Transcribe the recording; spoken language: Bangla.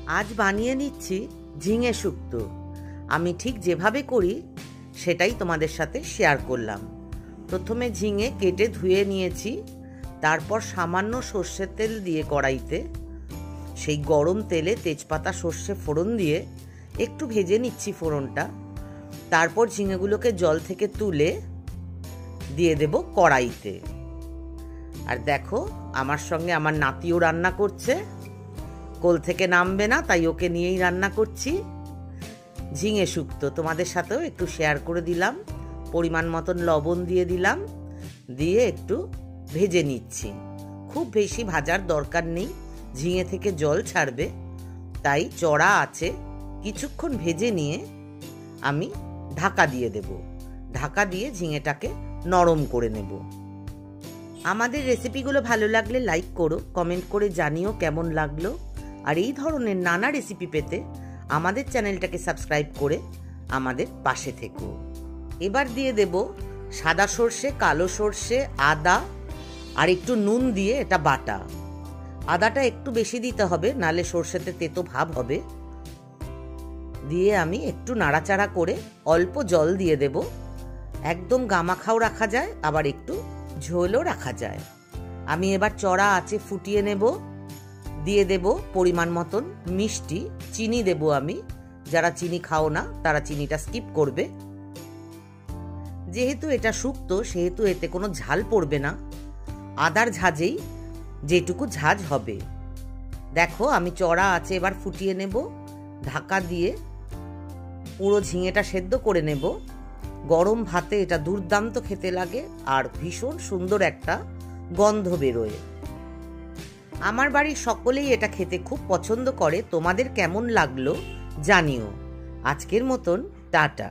আজ বানিয়ে নিচ্ছি ঝিঙে শুক্তো। আমি ঠিক যেভাবে করি সেটাই তোমাদের সাথে শেয়ার করলাম। প্রথমে ঝিঙে কেটে ধুয়ে নিয়েছি, তারপর সামান্য সর্ষের তেল দিয়ে কড়াইতে, সেই গরম তেলে তেজপাতা সর্ষে ফোড়ন দিয়ে একটু ভেজে নিচ্ছি ফোড়নটা। তারপর ঝিঙেগুলোকে জল থেকে তুলে দিয়ে দেব কড়াইতে। আর দেখো, আমার সঙ্গে আমার নাতিও রান্না করছে, কোল থেকে নামবে না, তাই ওকে নিয়েই রান্না করছি। ঝিঙে শুক্তো তোমাদের সাথেও একটু শেয়ার করে দিলাম। পরিমাণ মতন লবণ দিয়ে দিলাম, দিয়ে একটু ভেজে নিচ্ছি। খুব বেশি ভাজার দরকার নেই, ঝিঙে থেকে জল ছাড়বে, তাই চড়া আছে কিছুক্ষণ ভেজে নিয়ে আমি ঢাকা দিয়ে দেব। ঢাকা দিয়ে ঝিঙেটাকে নরম করে নেব। আমাদের রেসিপিগুলো ভালো লাগলে লাইক করো, কমেন্ট করে জানিও কেমন লাগলো। আর এই ধরনের নানা রেসিপি পেতে আমাদের চ্যানেলটাকে সাবস্ক্রাইব করে আমাদের পাশে থেকো। এবার দিয়ে দেব সাদা সর্ষে, কালো সর্ষে, আদা আর একটু নুন দিয়ে এটা বাটা। আদাটা একটু বেশি দিতে হবে, নালে সর্ষেতে তেতো ভাব হবে। দিয়ে আমি একটু নাড়াচাড়া করে অল্প জল দিয়ে দেব। একদম গামাখাও রাখা যায়, আবার একটু ঝোলও রাখা যায়। আমি এবার চড়া আঁচে ফুটিয়ে নেব। দিয়ে দেব পরিমাণ মতন মিষ্টি, চিনি দেব আমি। যারা চিনি খাও না তারা চিনিটা স্কিপ করবে। যেহেতু এটা শুক্তো সেহেতু এতে কোনো ঝাল পড়বে না, আদার ঝাঁজেই যেটুকু ঝাঁজ হবে। দেখো, আমি চড়া আঁচে এবার ফুটিয়ে নেব। ঢাকা দিয়ে পুরো ঝিঙেটা সেদ্ধ করে নেব। গরম ভাতে এটা দুর্দান্ত খেতে লাগে, আর ভীষণ সুন্দর একটা গন্ধ বেরোয়। আমার বাড়ির সকলেই এটা খেতে খুব পছন্দ করে। তোমাদের কেমন লাগলো জানিও। আজকের মতন টাটা।